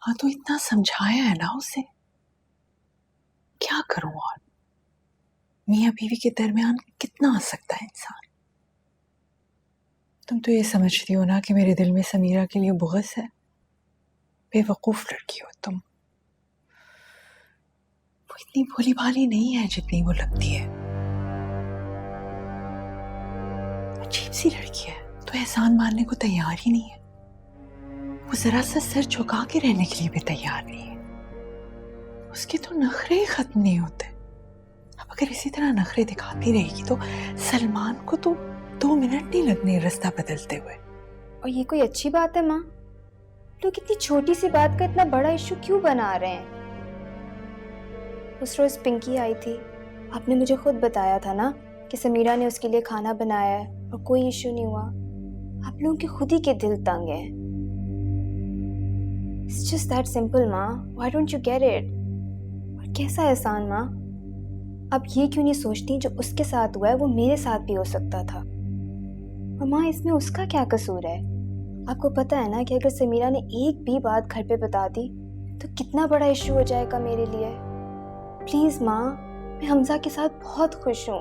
हाँ तो इतना समझाया है ना उसे, क्या करूं और मियाँ बीवी के दरमियान कितना आ सकता है इंसान। तुम तो ये समझती हो ना कि मेरे दिल में समीरा के लिए बुग़्ज़ है। बेवकूफ लड़की हो तुम। वो इतनी भोली भाली नहीं है जितनी वो लगती है। अजीब सी लड़की है, तो एहसान मानने को तैयार ही नहीं है। वो जरा सा सर झुका के रहने के लिए भी तैयार नहीं है। उसके तो नखरे ही खत्म नहीं होते। अब अगर इसी तरह नखरे दिखाती रहेगी तो सलमान को तो 2 मिनट नहीं लगने रास्ता बदलते हुए। और ये कोई अच्छी बात है माँ? लोग इतनी छोटी सी बात का इतना बड़ा इशू क्यों बना रहे हैं? उस रोज पिंकी आई थी, आपने मुझे खुद बताया था ना कि समीरा ने उसके लिए खाना बनाया है और कोई इशू नहीं हुआ। आप लोगों के खुद ही के दिल तंग हैं। It's just that simple माँ, why don't you get it? और कैसा एहसान माँ? आप ये क्यों नहीं सोचती जो उसके साथ हुआ है वो मेरे साथ भी हो सकता था। और माँ इसमें उसका क्या कसूर है? आपको पता है ना कि अगर समीरा ने एक भी बात घर पे बता दी तो कितना बड़ा इशू हो जाएगा मेरे लिए। प्लीज माँ, मैं हमजा के साथ बहुत खुश हूँ।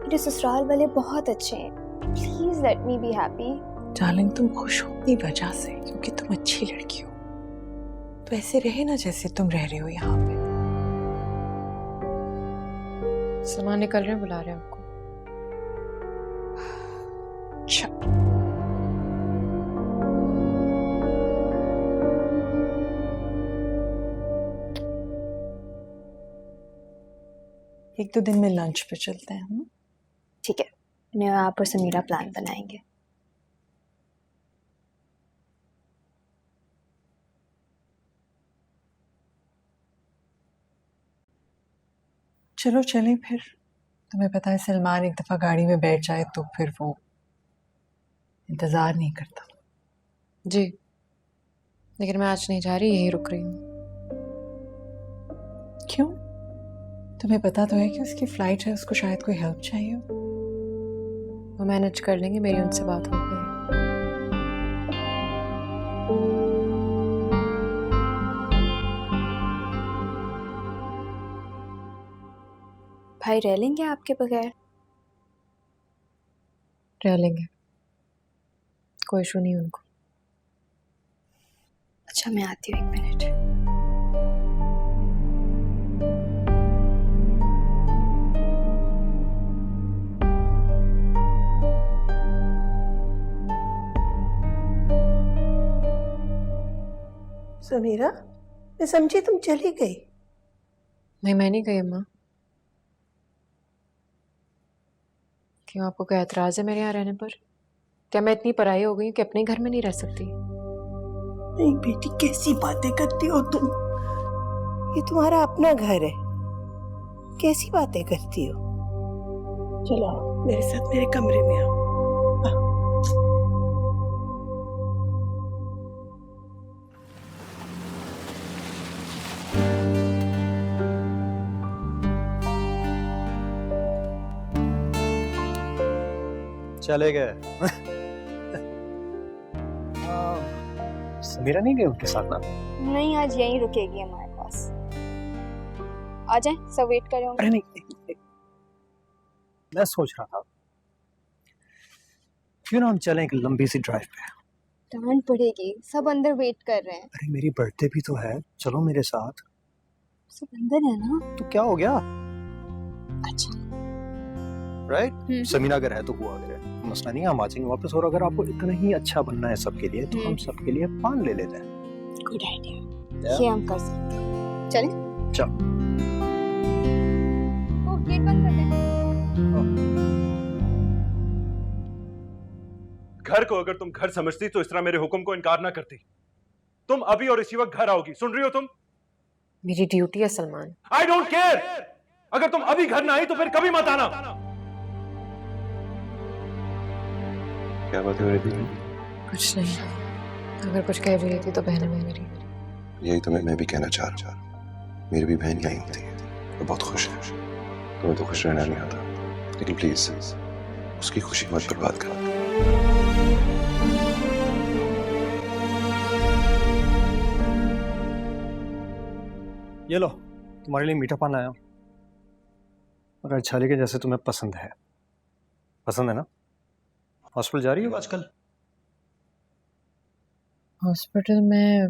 मेरे ससुराल वाले बहुत अच्छे हैं। Please let me be happy. Darling तुम खुश हो अपनी वजह से, क्योंकि तुम अच्छी लड़की हो। तो ऐसे रहे ना जैसे तुम रह रहे हो यहाँ पे। सलमान निकल रहे हैं, बुला रहे हैं आपको। अच्छा एक दो दिन में लंच पे चलते हैं। ठीक है, मैं आप और समीरा प्लान बनाएंगे। चलो चलें फिर। तुम्हें पता है सलमान एक दफ़ा गाड़ी में बैठ जाए तो फिर वो इंतज़ार नहीं करता। जी, लेकिन मैं आज नहीं जा रही, यहीं रुक रही हूँ। क्यों? तुम्हें पता तो है कि उसकी फ्लाइट है, उसको शायद कोई हेल्प चाहिए हो। वो मैनेज कर लेंगे, मेरी उनसे बात हो गई। भाई रह लेंगे आपके बगैर? रह लेंगे, कोई इशू नहीं उनको। अच्छा मैं आती हूँ, 1 मिनट। समीरा, मैं समझी तुम चली गई। नहीं, मैं नहीं गई अम्मा। क्यों, आपको कोई एतराज है मेरे यहाँ रहने पर? क्या मैं इतनी पराई हो गई हूँ कि अपने घर में नहीं रह सकती? नहीं बेटी, कैसी बातें करती हो तुम? ये तुम्हारा अपना घर है, कैसी बातें करती हो? चलो आओ मेरे साथ, मेरे कमरे में आओ। चले गए। समीरा नहीं गई उनके साथ ना? नहीं, आज यहीं रुकेगी हमारे पास। आ जाए, सब वेट कर रहे होंगे। अरे नहीं, मैं सोच रहा था क्यों ना हम चलें एक लंबी सी ड्राइव पे। डांट पड़ेगी, सब अंदर वेट कर रहे हैं। अरे मेरी बर्थडे भी तो है, चलो मेरे साथ। सब अंदर है ना? तो क्या हो गया? अच्छा राइट, समीरा अगर है तो हुआ, अगर है मसला नहीं, हम आ जाएंगे वापस। और अगर आपको इतना ही अच्छा बनना है सबके लिए तो हम सबके लिए पान ले लेते हैं। गुड आइडिया, ये हम कर सकते हैं। चलें? चल। ओ, गेट बंद कर दें। घर को अगर तुम घर समझती तो इस तरह मेरे हुक्म को इनकार ना करती। तुम अभी और इसी वक्त घर आओगी, सुन रही हो तुम? मेरी ड्यूटी है सलमान। I don't care. अगर तुम अभी घर ना आई तो फिर कभी मत आना। क्या बात है मेरी बीवी? कुछ नहीं, अगर कुछ कह रही थी तो बहन है मेरी। यही तो मैं भी कहना चाह रहा हूँ। मेरी भी बहन यहीं होती है, वो बहुत खुश है। तुम्हें तो खुश रहना नहीं आता, लेकिन प्लीज उसकी खुशी मत बर्बाद कर। ये लो, तुम्हारे लिए मीठा पान लाया हूं। और अच्छाली के जैसे तुम्हें पसंद है ना? हॉस्पिटल जा रही हो आजकल? हॉस्पिटल में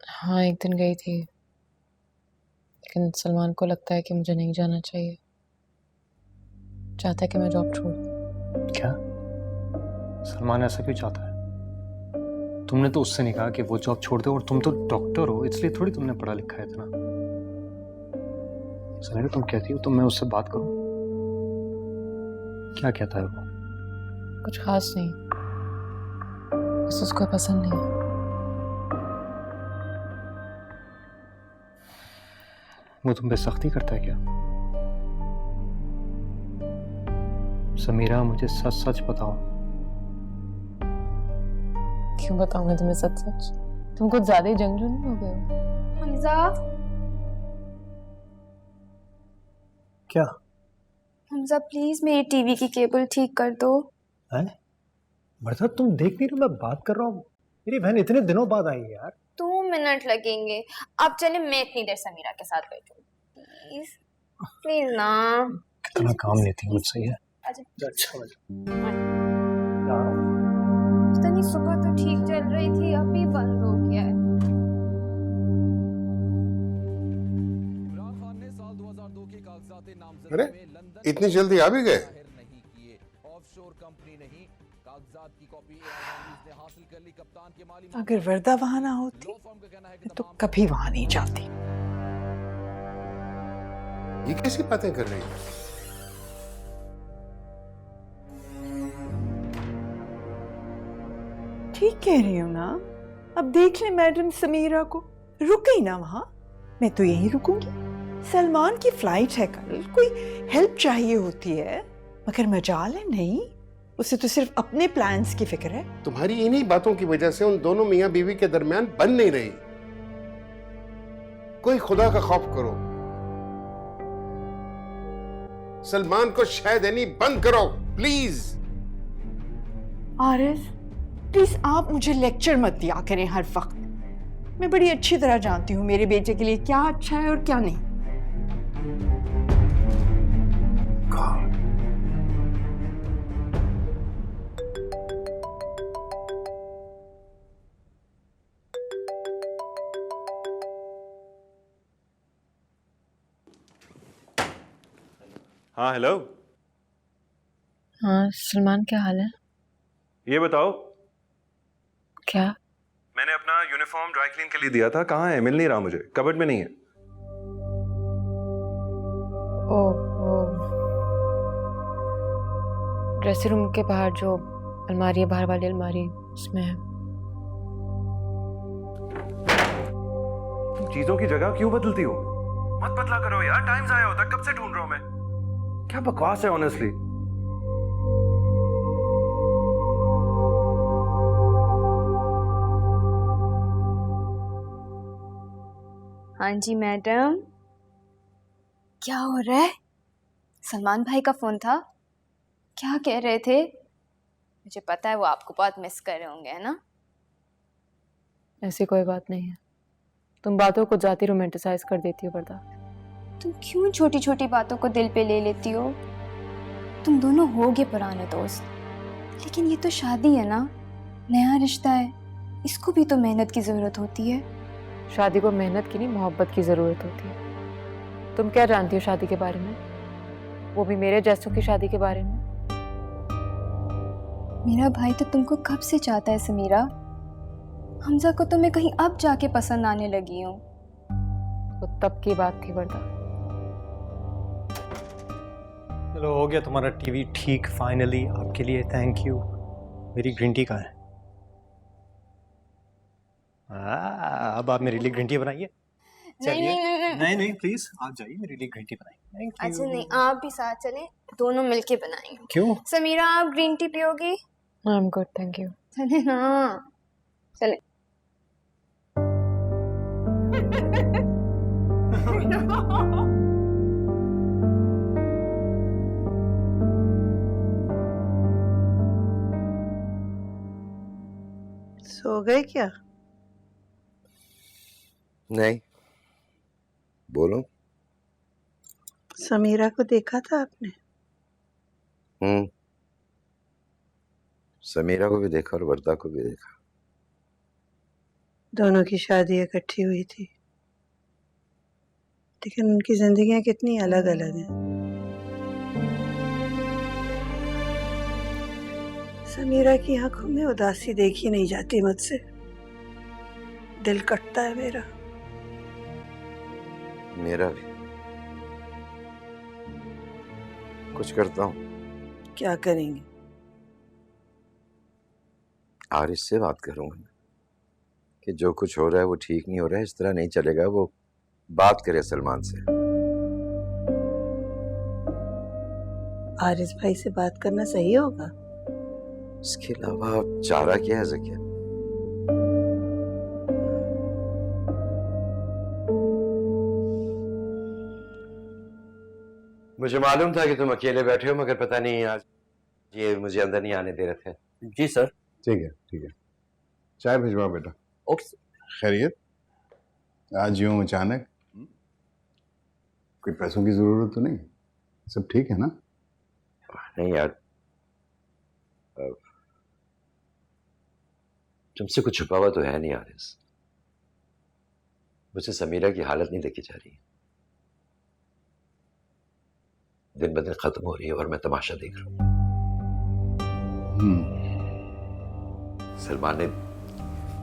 हाँ एक दिन गई थी, लेकिन सलमान को लगता है कि मुझे नहीं जाना चाहिए। चाहता है कि मैं जॉब छोड़ दूं। क्या? सलमान ऐसा क्यों चाहता है? तुमने तो उससे नहीं कहा कि वो जॉब छोड़ दे, और तुम तो डॉक्टर हो, इसलिए थोड़ी तुमने पढ़ा लिखा है इतना। समीरा, तुम कहती हो तो मैं उससे बात करूं? क्या कहता है वो? कुछ खास नहीं, बस उसको पसंद नहीं है। वो तुम पे सख्ती करता है क्या? समीरा, मुझे सच सच बताओ। क्यों बताऊं मैं तुम्हें सच सच? तुम कुछ ज्यादा ही जंगजू नहीं हो गए हो? हमजा, क्या हमजा प्लीज मेरी टीवी की केबल ठीक कर दो। है? मतलब तुम देख नहीं रही, मैं बात कर रहा हूँ। मेरी बहन इतने दिनों बाद आई है यार। 2 मिनट लगेंगे। अब चले, मैं इतनी देर समीरा के साथ बैठूं। प्लीज प्लीज ना। कितना काम लेती है मुझसे ये। अच्छा अच्छा पता नहीं, सुबह तो ठीक चल रही थी, अभी बंद हो गया है। अरे इतनी जल्दी आ भी गए? अगर वर्दा वहां ना होती तो कभी वहां नहीं जाती। ये कैसी बातें कर रही है? ठीक कह रही हूँ ना। अब देख ले मैडम समीरा को, रुक गई ना वहां, मैं तो यहीं रुकूंगी। सलमान की फ्लाइट है कल, कोई हेल्प चाहिए होती है, मगर मजाल है नहीं, उसे तो सिर्फ अपने प्लान्स की फिक्र है। तुम्हारी इन्हीं बातों की वजह से उन दोनों मियां बीवी के दरमियान बन नहीं रही। कोई खुदा का खौफ करो, सलमान को शय देनी बंद करो प्लीज। आरिफ प्लीज आप मुझे लेक्चर मत दिया करें हर वक्त। मैं बड़ी अच्छी तरह जानती हूँ मेरे बेटे के लिए क्या अच्छा है और क्या नहीं। हाँ हेलो। हाँ सलमान, क्या हाल है? ये बताओ, क्या? मैंने अपना यूनिफॉर्म ड्राई क्लीन के लिए दिया था, कहाँ है? मिल नहीं रहा मुझे, कबर्ड में नहीं है। ओ ड्रेसिंग रूम के बाहर जो अलमारी है, बाहर वाली अलमारी, उसमें है। तुम चीजों की जगह क्यों बदलती हो? मत बदला करो यार, टाइम जाया होता है, कब से ढूंढ रहा हूं मैं। क्या बकवास है ऑनेस्टली। हाँ जी मैडम, क्या हो रहा है? सलमान भाई का फोन था, क्या कह रहे थे? मुझे पता है वो आपको बहुत मिस कर रहे होंगे, है ना? ऐसी कोई बात नहीं है, तुम बातों को जाती रोमांटिसाइज कर देती हो वर्दा। तुम क्यों छोटी छोटी बातों को दिल पे ले लेती हो? तुम दोनों होगे पुराने दोस्त, लेकिन ये तो शादी है ना, नया रिश्ता है, इसको भी तो मेहनत की जरूरत होती है। शादी को मेहनत की नहीं, मोहब्बत की जरूरत होती है। तुम क्या जानती हो शादी के बारे में, वो भी मेरे जैसों की शादी के बारे में? मेरा भाई तो तुमको कब से चाहता है समीरा। हमजा को तो मैं कहीं अब जाके पसंद आने लगी हूँ। वो तब की बात थी वर्दा। चलो हो गया तुम्हारा टीवी ठीक फाइनली, आपके लिए थैंक यू। मेरी ग्रीन टी कहाँ है? अब आप मेरे लिए ग्रीन टी बनाइए। नहीं प्लीज आप जाइए, मेरे लिए ग्रीन टी बनाइए। Thank you. अच्छा नहीं, आप भी साथ चलें, दोनों मिलके बनाएंगे। क्यों? समीरा आप ग्रीन टी पियोगी? I am good thank you. चले ना, चले। सो गए क्या? नहीं, बोलो। समीरा को देखा था आपने? समीरा को भी देखा और वर्दा को भी देखा। दोनों की शादी इकट्ठी हुई थी, लेकिन उनकी जिंदगियां कितनी अलग अलग हैं। समीरा की आंखों में उदासी देखी नहीं जाती मुझसे। दिल कटता है मेरा। मेरा भी। कुछ करता हूँ। क्या करेंगे? आरिश से बात करूंगा कि जो कुछ हो रहा है वो ठीक नहीं हो रहा है, इस तरह नहीं चलेगा। वो बात करे सलमान से। आरिस भाई से बात करना सही होगा। इसके अलावा चारा क्या है ज़किया? मुझे मालूम था कि तुम अकेले बैठे हो, मगर पता नहीं आज ये मुझे अंदर नहीं आने दे रहे थे। जी सर। ठीक है ठीक है, चाय भिजवा बेटा। ओके। खैरियत? आज यूं अचानक? कोई पैसों की जरूरत तो नहीं? सब ठीक है ना? नहीं यार, तुमसे कुछ छुपा हुआ तो है नहीं आरिस। मुझसे समीरा की हालत नहीं देखी जा रही। दिन ब दिन खत्म हो रही है और मैं तमाशा देख रहा हूँ। सलमान ने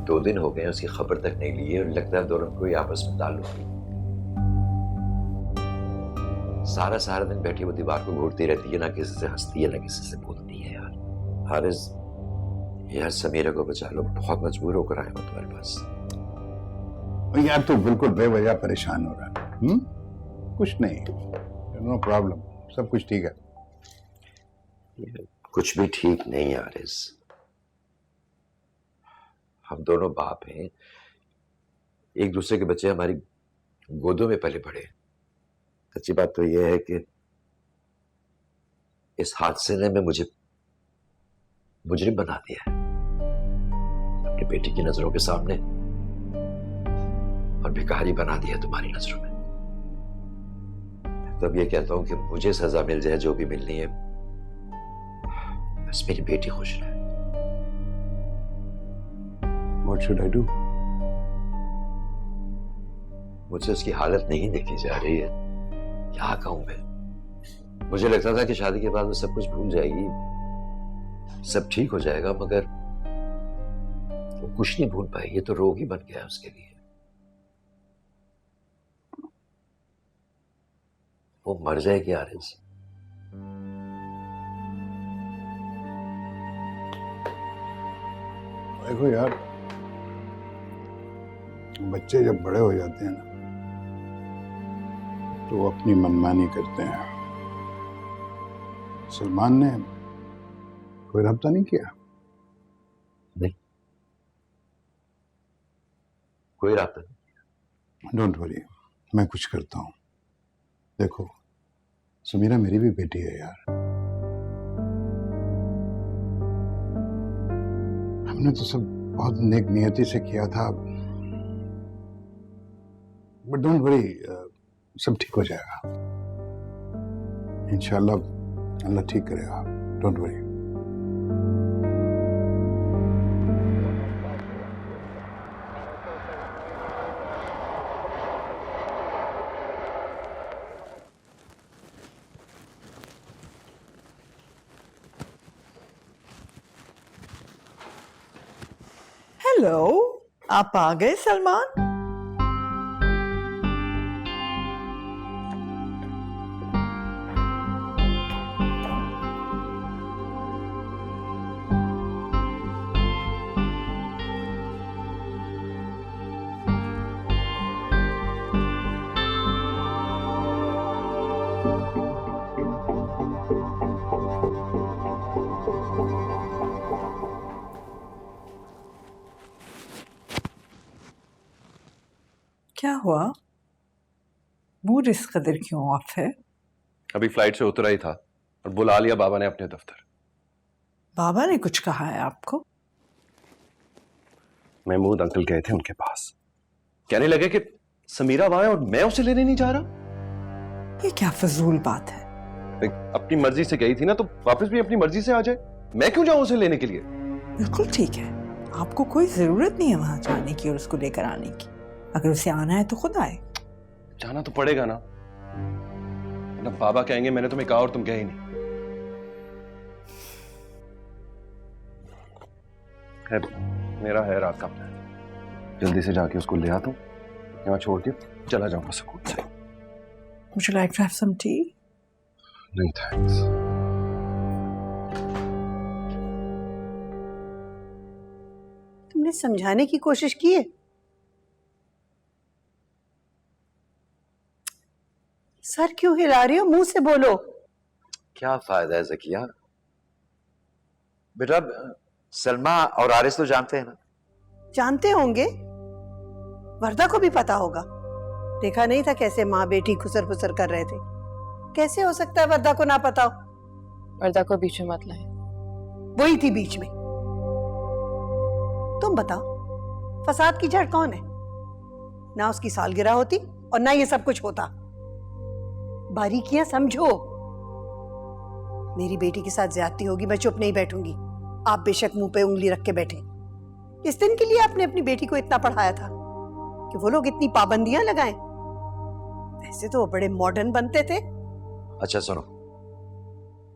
2 दिन हो गए उसकी खबर तक नहीं ली है और लगता है दोनों को आपस में ताल्लुक नहीं। सारा दिन बैठी वो दीवार को घूरती रहती है, ना किसी से हंसती है ना किसी से बोलती है। यार हारिस, यार समीरा को बचा लो, बहुत मजबूर होकर आया हूं तुम्हारे पास। यार तू बिल्कुल बेवजह परेशान हो रहा है। कुछ नहीं, नो प्रॉब्लम, सब कुछ ठीक है। कुछ भी ठीक नहीं है आरिस। हम दोनों बाप हैं, एक दूसरे के बच्चे हमारी गोदों में पले बड़े। सच्ची बात तो यह है कि इस हादसे ने मैं मुझे मुजरिम बना दिया है अपनी बेटी की नजरों के सामने, और भिखारी बना दिया तुम्हारी नजरों में। तब ये कहता हूं कि मुझे सजा मिल जाए जो भी मिलनी है, बस मेरी बेटी खुश रहे। What should I do? मुझसे उसकी हालत नहीं देखी जा रही है, क्या कहूं मैं। मुझे लगता था कि शादी के बाद वो सब कुछ भूल जाएगी, सब ठीक हो जाएगा, मगर वो कुछ नहीं भूल पाई। ये तो रोग ही बन गया उसके लिए। वो मर जाएगी आरिस। देखो यार, बच्चे जब बड़े हो जाते हैं ना तो वो अपनी मनमानी करते हैं। सलमान ने कोई रब्ता नहीं किया? नहीं, कोई राब्ता नहीं। डोंट वरी, मैं कुछ करता हूँ। देखो समीरा मेरी भी बेटी है यार। हमने तो सब बहुत नेक नियति से किया था, बट डोंट वरी, सब ठीक हो जाएगा इंशाल्लाह। अल्लाह ठीक करेगा, डोंट वरी। हेलो, आप आ गए सलमान? क्या हुआ? मूड इस कदर क्यों ऑफ है? अभी फ्लाइट से उतरा ही था और बुला लिया बाबा ने अपने दफ्तर। बाबा ने कुछ कहा है आपको? महमूद अंकल गए थे उनके पास, कहने लगे कि समीरा वहां है और मैं उसे लेने नहीं जा रहा? ये क्या फजूल बात है? अपनी मर्जी से गई थी ना, तो वापस भी अपनी मर्जी से आ जाए। मैं क्यों जाऊं उसे लेने के लिए? बिल्कुल ठीक है, आपको कोई जरूरत नहीं है वहां जाने की और उसको लेकर आने की। अगर उसे आना है तो खुद आए। जाना तो पड़ेगा ना, ना बाबा कहेंगे मैंने तुम्हें कहा और तुम कहे ही नहीं। है, मेरा है रात का प्लान, जल्दी से जाके उसको ले आता हूँ, यहाँ छोड़ के चला जाऊंगा सुकून से। Would you like to have some tea? नहीं थैंक्स। तुमने समझाने की कोशिश की है? सर क्यों हिला रही हो? मुंह से बोलो। क्या फायदा है ज़किया? बेटा सलमा और आरिस तो जानते हैं ना? जानते होंगे, वर्दा को भी पता होगा। देखा नहीं था कैसे माँ बेटी खुसर फुसर कर रहे थे? कैसे हो सकता है वर्दा को ना पता हो? वर्दा को बीच में मत लाए। वही थी बीच में। तुम बताओ, फसाद की जड़ कौन है? ना उसकी सालगिरह होती और ना ये सब कुछ होता। बारीकियां समझो। मेरी बेटी के साथ ज्यादती होगी, मैं चुप नहीं बैठूंगी। आप बेशक मुंह पे उंगली रख के बैठे। इस दिन के लिए आपने अपनी बेटी को इतना पढ़ाया था कि वो लोग इतनी पाबंदियां लगाएं। वैसे तो वो बड़े मॉडर्न बनते थे। अच्छा सुनो,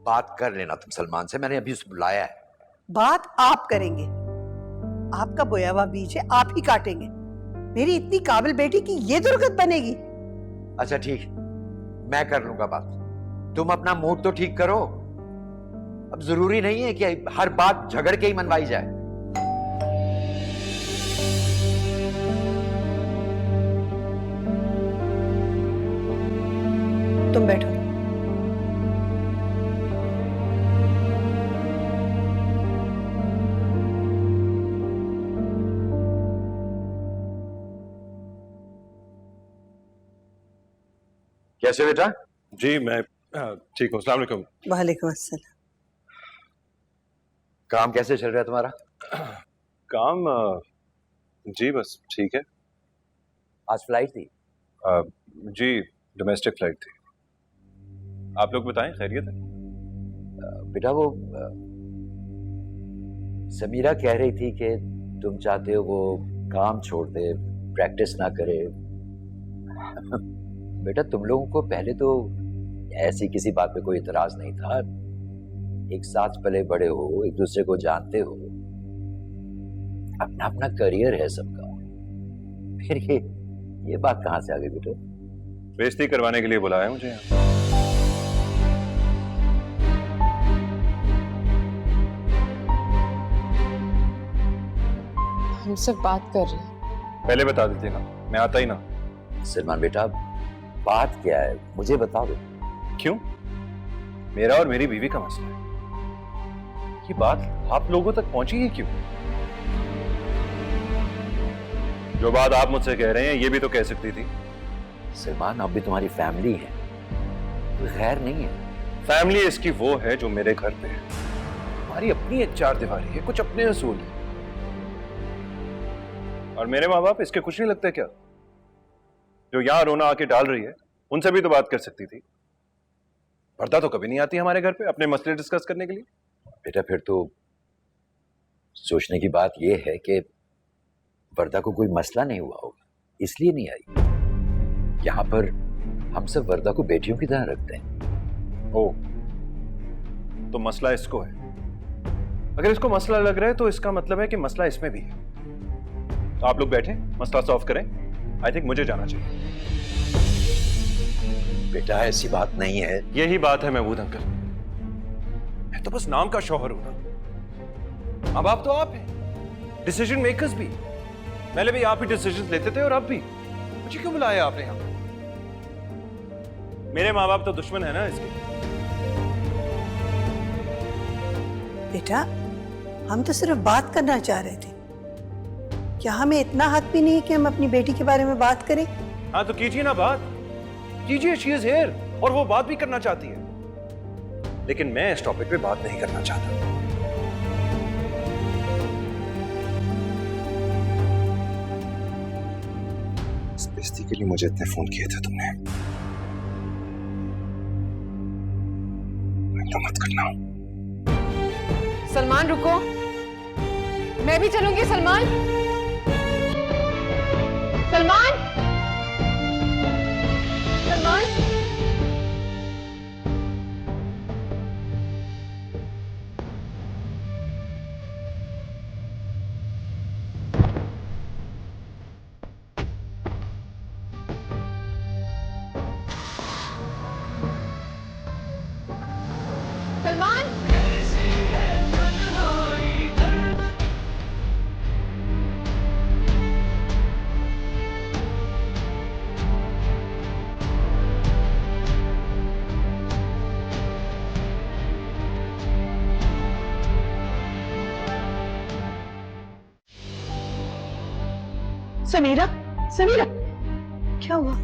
बात कर लेना तुम सलमान से, मैंने अभी उसे बुलाया है। बात आप करेंगे, आपका बोया हुआ बीज है, आप ही काटेंगे। मेरी इतनी काबिल बेटी की ये दुर्गत बनेगी? अच्छा ठीक, मैं कर लूंगा बात, तुम अपना मूड तो ठीक करो। अब जरूरी नहीं है कि हर बात झगड़ के ही मनवाई जाए। तुम बैठो। कैसे बेटा? जी मैं ठीक हूँ, अस्सलाम वालेकुम। वालेकुम अस्सलाम। काम कैसे चल रहा है तुम्हारा? काम जी बस ठीक है। आज फ्लाइट थी? जी डोमेस्टिक फ्लाइट थी। आप लोग बताएं, खैरियत है? बेटा वो समीरा कह रही थी कि तुम चाहते हो वो काम छोड़ दे, प्रैक्टिस ना करे। बेटा तुम लोगों को पहले तो ऐसी किसी बात पे कोई इतराज नहीं था। एक साथ पले बड़े हो, एक दूसरे को जानते हो, अपना अपना करियर है सबका। फिर ये बात कहाँ से आ गई बेटा? बेइज्जती करवाने के लिए बुलाया मुझे यहाँ। हम सिर्फ बात कर रहे हैं। पहले बता देते ना, मैं आता ही ना। सलमान बेटा बात क्या है मुझे बता दो। क्यों? मेरा और मेरी बीवी का मसला है। ये बात आप लोगों तक पहुंची है क्यों? जो बात आप मुझसे कह रहे हैं ये भी तो कह सकती थी। सलमान अब भी तुम्हारी फैमिली है, कोई गैर नहीं है। फैमिली इसकी वो है जो मेरे घर पे है। हमारी अपनी एक चार दीवारी है, कुछ अपने असूल है। और मेरे माँ बाप इसके कुछ नहीं लगता क्या? जो यहाँ रोना आके डाल रही है उनसे भी तो बात कर सकती थी। वर्दा तो कभी नहीं आती हमारे घर पे अपने मसले डिस्कस करने के लिए। बेटा फिर तो सोचने की बात यह है कि वर्दा को कोई मसला नहीं हुआ होगा, इसलिए नहीं आई। यहाँ पर हम सब वर्दा को बेटियों की तरह रखते हैं। ओ, तो मसला इसको है। अगर इसको मसला लग रहा है तो इसका मतलब है कि मसला इसमें भी है। तो आप लोग बैठे, मसला सॉल्व करें। आई थिंक मुझे जाना चाहिए। बेटा ऐसी बात नहीं है। यही बात है महमूद अंकल। मैं तो बस नाम का शौहर हूं ना। अब आप तो आप हैं, डिसीजन मेकर्स भी। पहले भी आप ही डिसीजन लेते थे और अब भी। मुझे क्यों बुलाया आपने यहां? मेरे माँ बाप तो दुश्मन है ना इसके। बेटा हम तो सिर्फ बात करना चाह रहे थे। क्या हमें इतना हक भी नहीं कि हम अपनी बेटी के बारे में बात करें? हाँ तो कीजिए ना बात, कीजिए। शी इज हियर और वो बात भी करना चाहती है, लेकिन मैं इस टॉपिक पे बात नहीं करना चाहता। बेइज्जती के लिए मुझे इतने फोन किए थे तुमने, तो मत करना। सलमान रुको, मैं भी चलूंगी। सलमान, सलमान, सलमान। सलमान, समीरा, समीरा, क्या हुआ?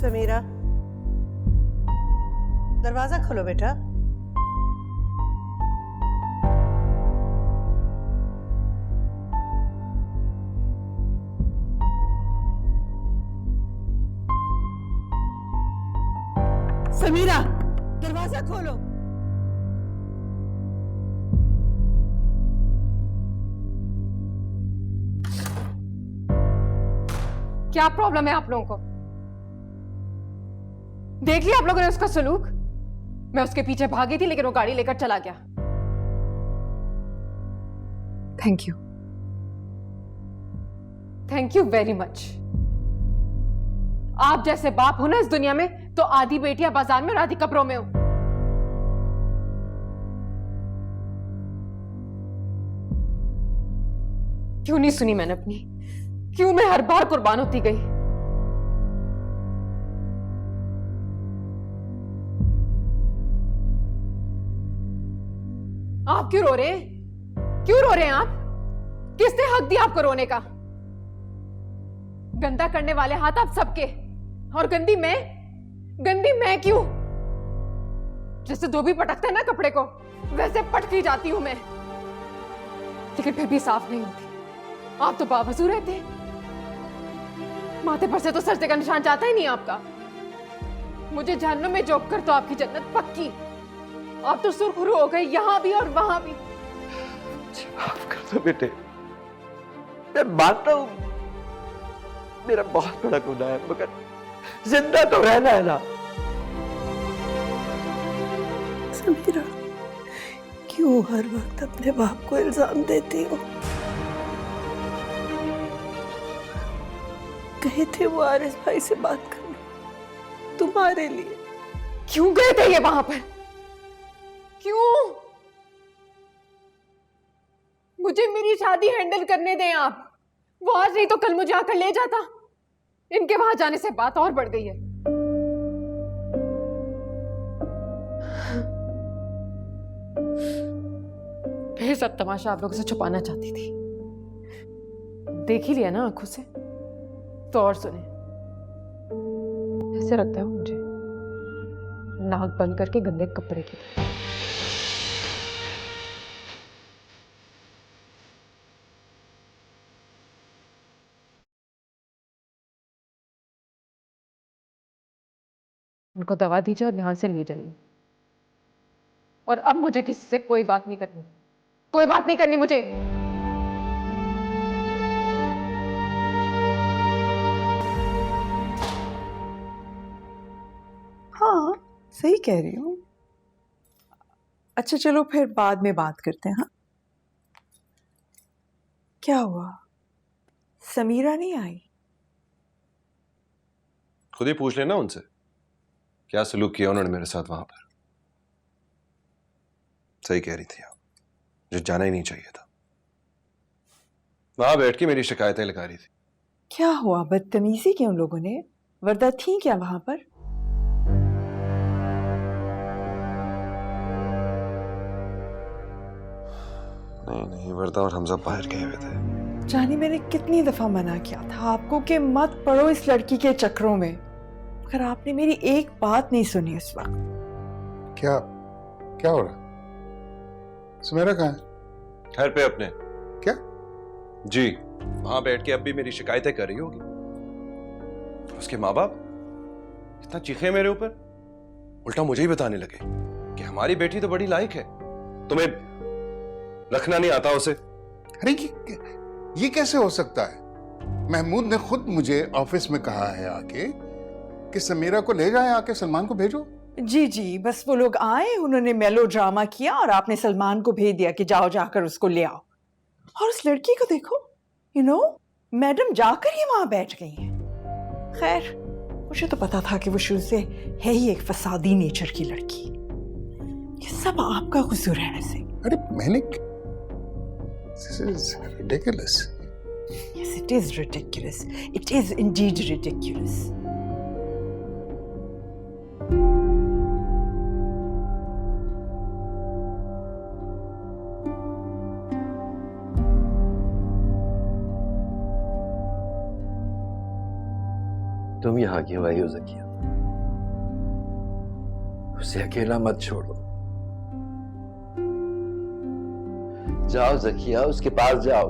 समीरा, दरवाजा खोलो बेटा। समीरा, दरवाजा खोलो। क्या प्रॉब्लम है आप लोगों को? देख लिया आप लोगों ने उसका सलूक? मैं उसके पीछे भागी थी लेकिन वो गाड़ी लेकर चला गया। Thank you. Thank you very much. आप जैसे बाप हो ना इस दुनिया में, तो आधी बेटियां बाजार में और आधी कब्रों में हो। क्यों नहीं सुनी मैंने अपनी? क्यों मैं हर बार कुर्बान होती गई? आप क्यों रो रहे हैं? क्यों रो रहे हैं आप? किसने हक दिया आपको रोने का? गंदा करने वाले हाथ आप सबके, और गंदी मैं क्यों? जैसे धोबी पटकते हैं ना कपड़े को, वैसे पटकी जाती हूं मैं, लेकिन फिर भी साफ नहीं होती। आप तो बावजूद रहते हैं, माथे पर से तो सरसे का निशान जाता ही नहीं आपका। मुझे जहन्नुम में झोंक कर तो आपकी जन्नत पक्की। आप तो सुरखरू हो गए यहां भी और वहां भी। माफ कर दो बेटे, मैं मानता हूं मेरा बहुत बड़ा गुनाह है, मगर जिंदा तो रहना है ना। समीरा, क्यों हर वक्त अपने बाप को इल्जाम देती हो? गए थे वो आरिस भाई से बात करने तुम्हारे लिए। क्यों गए थे ये वहां पर? क्यों? मुझे मेरी शादी हैंडल करने दें आप। वो आज नहीं तो कल मुझे आकर ले जाता। इनके वहां जाने से बात और बढ़ गई है। फिर सब तमाशा आप लोगों से छुपाना चाहती थी। देख ही लिया ना आंखों से, तो और सुने। ऐसे लगता है मुझे नाक बंद करके गंदे कपड़े की तरह। उनको दवा दीजिए और यहां से ले जाइए। और अब मुझे किसी से कोई बात नहीं करनी, कोई बात नहीं करनी मुझे। हाँ, सही कह रही हूँ। अच्छा चलो फिर बाद में बात करते हैं। हाँ, क्या हुआ? समीरा नहीं आई? खुद ही पूछ लेना उनसे क्या सलूक किया उन्होंने मेरे साथ वहां पर। सही कह रही थी आप, मुझे जाना ही नहीं चाहिए था। वहां बैठ के मेरी शिकायतें लगा रही थी। क्या हुआ, बदतमीजी की उन लोगों ने? वर्दा थी क्या वहां पर? नहीं, वर्दा और हमजा बाहर गए हुए थे। जानी, मैंने कितनी दफा मना किया था आपको कि मत पड़ो इस लड़की के चक्रों में, मगर आपने मेरी एक बात नहीं सुनी उस वक्त। क्या क्या हो रहा? सुमेरा कहाँ है? घर पे अपने। क्या? जी, वहां बैठ के अब भी मेरी शिकायतें कर रही होगी। उसके माँ बाप इतना चीखे मेरे ऊपर, उल्टा मुझे ही बताने लगे कि हमारी बेटी तो बड़ी लायक है, तुम्हें रखना नहीं आता उसे। अरे ये कैसे हो सकता है? महमूद ने खुद मुझे ऑफिस में कहा है आके कि समीरा को ले जाए, आके सलमान को भेजो। जी, बस वो लोग आए, उन्होंने मेलो ड्रामा किया और आपने सलमान को भेज दिया कि जाओ जाकर उसको ले आओ। और उस लड़की को देखो, मैडम जाकर ही वहां बैठ गई हैं। खैर, मुझे तो पता था कि वो शुरू से है ही एक फसादी नेचर की लड़की। ये सब आपका कसूर है वैसे। अरे मैंने This is ridiculous. Yes, it is ridiculous. It is indeed ridiculous. तुम यहाँ क्यों आई हो ज़किया? उसे अकेला मत छोड़ो। जाओ ज़किया, उसके पास जाओ।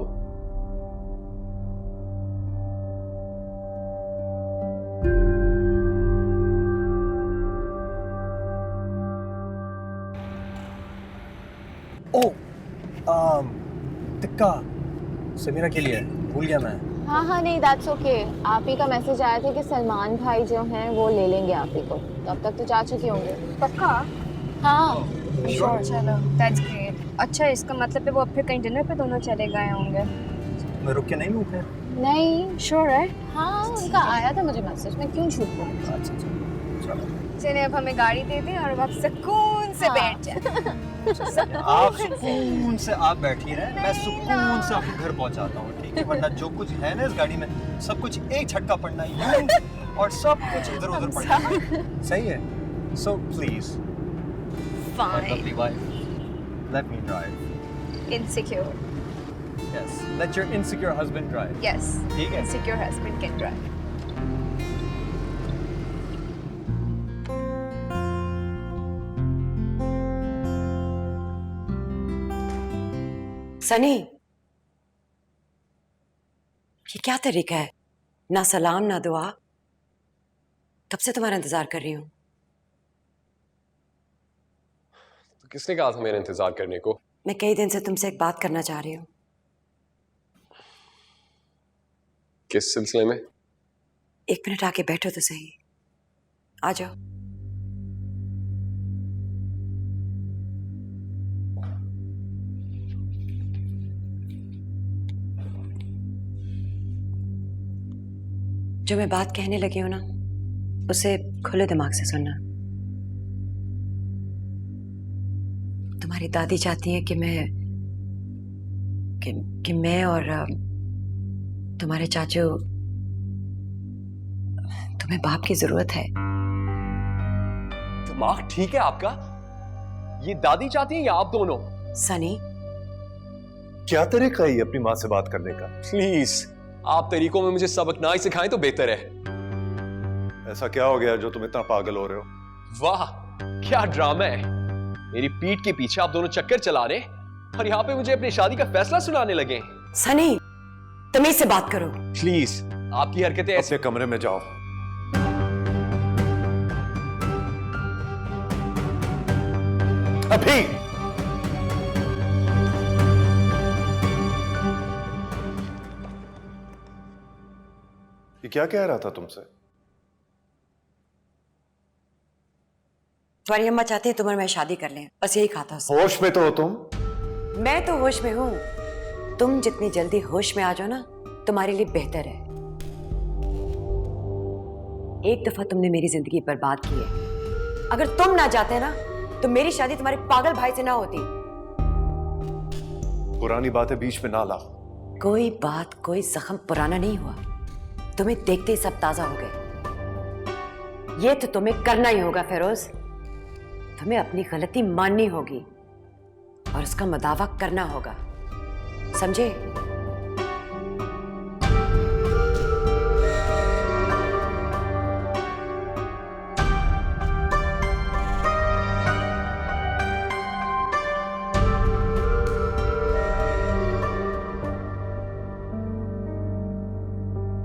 टिक्का समीरा के लिए भूल गया मैं। हाँ नहीं, दैट्स ओके। आप ही का मैसेज आया था कि सलमान भाई जो हैं वो ले लेंगे आप ही को, तब तक तो जा चुके होंगे। पक्का? हाँ चलो, दैट्स ग्रेट। अच्छा, इसका मतलब है वो अब फिर कहीं डिनर पे दोनों चले गए होंगे। मैं रुक के नहीं हूँ फिर? नहीं, श्योर है? हाँ उनका आया था मुझे मैसेज, मैं क्यों झूठ बोलूं। अच्छा, चलो। चलिए, अब हमें गाड़ी दे दें और अब आप सुकून से हाँ। बैठ जाए। आप सुकून से आप बैठिए रहे, मैं सुकून से आपको घर पहुंचाता हूँ, ठीक है? वरना जो कुछ है ना इस गाड़ी में, सब कुछ एक झटका पड़ना है और सब कुछ इधर उधर पड़ना है। सही है? So please, my lovely wife, let me drive. Insecure. Yes, let your insecure husband drive. Yes. ठीक है? Insecure husband can drive. Sunny, ये क्या तरीका है? ना सलाम ना दुआ। कब से तुम्हारा इंतजार कर रही हूँ। तो किसने कहा था मेरा इंतजार करने को? मैं कई दिन से तुमसे एक बात करना चाह रही हूँ। किस सिलसिले में? 1 मिनट आके बैठो तो सही। आ जाओ। जो मैं बात कहने लगी हूं ना, उसे खुले दिमाग से सुनना। तुम्हारी दादी चाहती है कि मैं और तुम्हारे चाचू, तुम्हें बाप की जरूरत है। दिमाग ठीक है आपका? ये दादी चाहती है या आप दोनों? सनी, क्या तरीका है अपनी माँ से बात करने का? प्लीज, आप तरीकों में मुझे सबक ना ही सिखाएं तो बेहतर है। ऐसा क्या हो गया जो तुम इतना पागल हो रहे हो? वाह, क्या ड्रामा है। मेरी पीठ के पीछे आप दोनों चक्कर चला रहे और यहाँ पे मुझे अपनी शादी का फैसला सुनाने लगे। सनी, तमीज से बात करो। प्लीज, आपकी हरकतें ऐसे। अपने कमरे में जाओ। अभी ये क्या कह रहा था तुमसे? तुम्हारी अम्मा चाहती है तुम और मैं शादी कर लें, बस यही कहा था उससे। होश में तो हो तुम? मैं तो होश में हूं। तुम जितनी जल्दी होश में आ जाओ ना, तुम्हारे लिए बेहतर है। एक दफा तुमने मेरी जिंदगी बर्बाद की है। अगर तुम ना जाते ना, तो मेरी शादी तुम्हारे पागल भाई से ना होती। पुरानी बातें बीच में ना ला। कोई बात, कोई जख्म पुराना नहीं हुआ। तुम्हें देखते ही सब ताजा हो गए। ये तो तुम्हें करना ही होगा फिरोज। तुम्हें अपनी गलती माननी होगी और उसका मदावा करना होगा, समझे?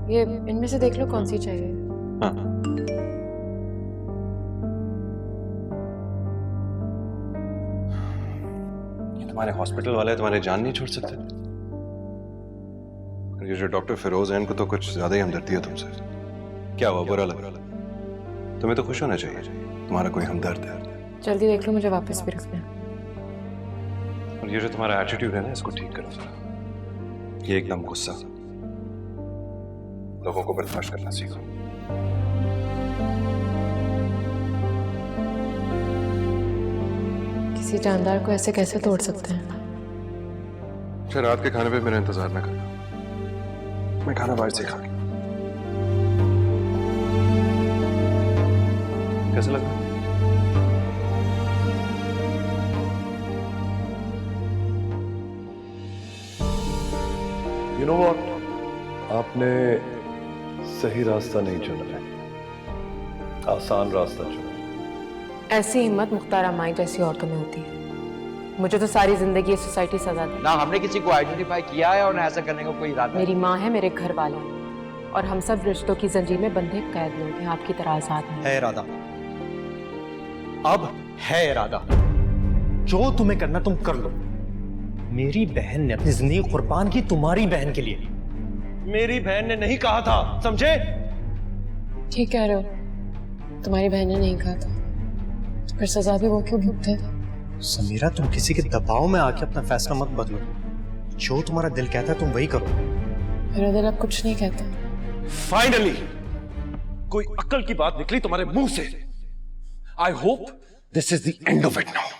ये इनमें से देख लो कौन सी चाहिए। हाँ। ये तुम्हारे हॉस्पिटल वाले तुम्हारे जान नहीं छोड़ सकते। ये जो डॉक्टर फिरोज हैं, इनको तो कुछ ज्यादा ही हमदर्दी है तुमसे। क्या हुआ, बुरा लगा? तुम्हें तो खुश होना चाहिए, तुम्हारा कोई हमदर्द है। जल्दी देख लो, मुझे वापस भी रखना है। और ये जो तुम्हारा एटीट्यूड है ना, इसको ठीक करो जरा। ये एकदम गुस्सा, लोगों को बर्दाश्त करना सीखो। किसी जानदार को ऐसे कैसे तोड़ सकते हैं? अच्छा, रात के खाने पे मेरा इंतजार ना करना, मैं खाना बाहर से खा लूं। कैसा लगा? You know what? आपने सही रास्ता नहीं चुना है, आसान रास्ता चुना। ऐसी हिम्मत मुख्तार अमाई जैसी औरतों में होती है। मुझे तो सारी जिंदगी ये सोसाइटी सजा दी। ना हमने किसी को आइडेंटिफाई किया है और ना ऐसा करने का कोई इरादा। मेरी माँ है, मेरे घर वाले हैं, और हम सब रिश्तों की जंजीर में बंधे कैद लोग हैं। आपकी तरह आजाद नहीं। है इरादा, अब है इरादा। जो तुम्हें करना तुम कर लो। मेरी बहन ने अपनी जिंदगी कुर्बान की तुम्हारी बहन के लिए। मेरी बहन ने नहीं कहा था, समझे? ठीक कह रहे हो, तुम्हारी बहन ने नहीं कहा था, तो फिर सजा भी वो क्यों भुगते? समीरा, तुम किसी के दबाव में आके अपना फैसला मत बदलो। जो तुम्हारा दिल कहता है तुम वही करो। मेरा दिल अब कुछ नहीं कहता। फाइनली कोई अक्ल की बात निकली तुम्हारे मुंह से। I hope this is the end of it now.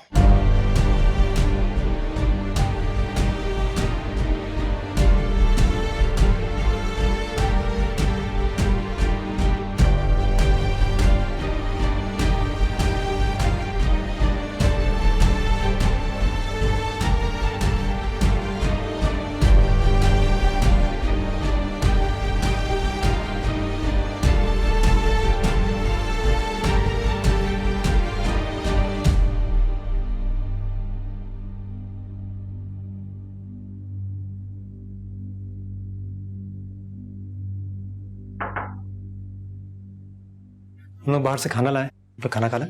हम लोग बाहर से खाना लाए, तो खाना खा लें।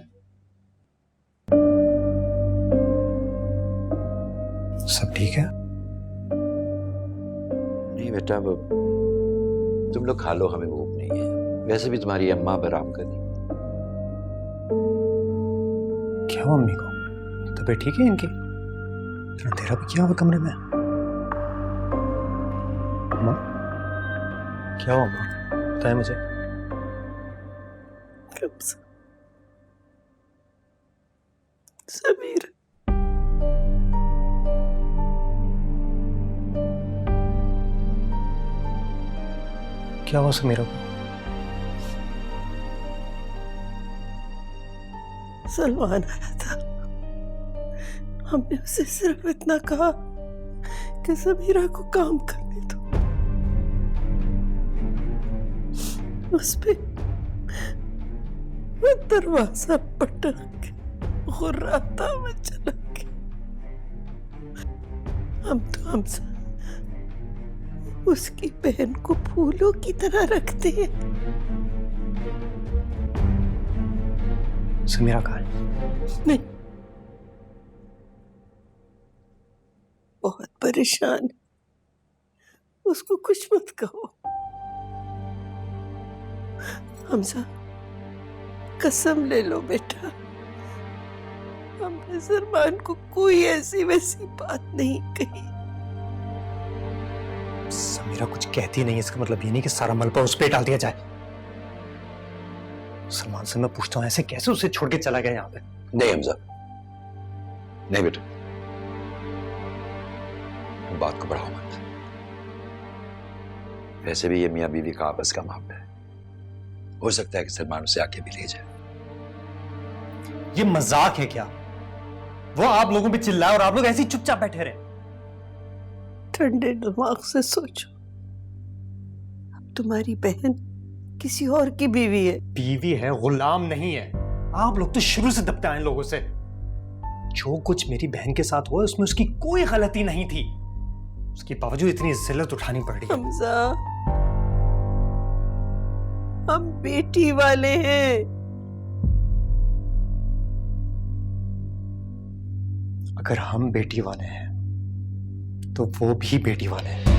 सब ठीक है? नहीं बेटा, तुम लोग खा लो, हमें भूख नहीं है। वैसे भी तुम्हारी अम्मा आराम कर दी। क्या हुआ अम्मी को? तबीयत ठीक है इनकी? तेरा भी क्या हुआ कमरे में? अम्मा क्या हुआ? अम्मा बताए मुझे। समीर, क्या हुआ समीरा को? सलमान आया था। हमने उसे सिर्फ इतना कहा कि समीरा को काम करने दो। उस पे वो दरवाजा पटक के गुर्राता में चला गया। हम तो हमसे उसकी बहन को फूलों की तरह रखते हैं। समीरा कहाँ है? नहीं, बहुत परेशान है। उसको कुछ मत कहो। हमजा, कसम ले लो बेटा, हमने सलमान को कोई ऐसी वैसी बात नहीं कही। समीरा कुछ कहती नहीं, इसका मतलब ये नहीं कि सारा मलबा उस पे डाल दिया जाए। सलमान से मैं पूछता हूँ, ऐसे कैसे उसे छोड़ के चला गया यहाँ पे? नहीं हमजा, नहीं बेटा, बात को बढ़ाओ मत। वैसे भी ये मियां बीवी का आपस का मामला है, हो सकता है कि सलमान उसे आके भी ले जाए। ये मजाक है क्या? वो आप लोगों पे चिल्लाए और आप लोग ऐसे ही चुपचाप बैठे रहे। ठंडे दिमाग से सोचो, अब तुम्हारी बहन किसी और की बीवी है। बीवी है, गुलाम नहीं है। आप लोग तो शुरू से दबते आए लोगों से। जो कुछ मेरी बहन के साथ हुआ उसमें उसकी कोई गलती नहीं थी, उसके बावजूद इतनी जिल्लत उठानी पड़ रही है। हमजा, हम बेटी वाले हैं। अगर हम बेटी वाले हैं तो वो भी बेटी वाले हैं।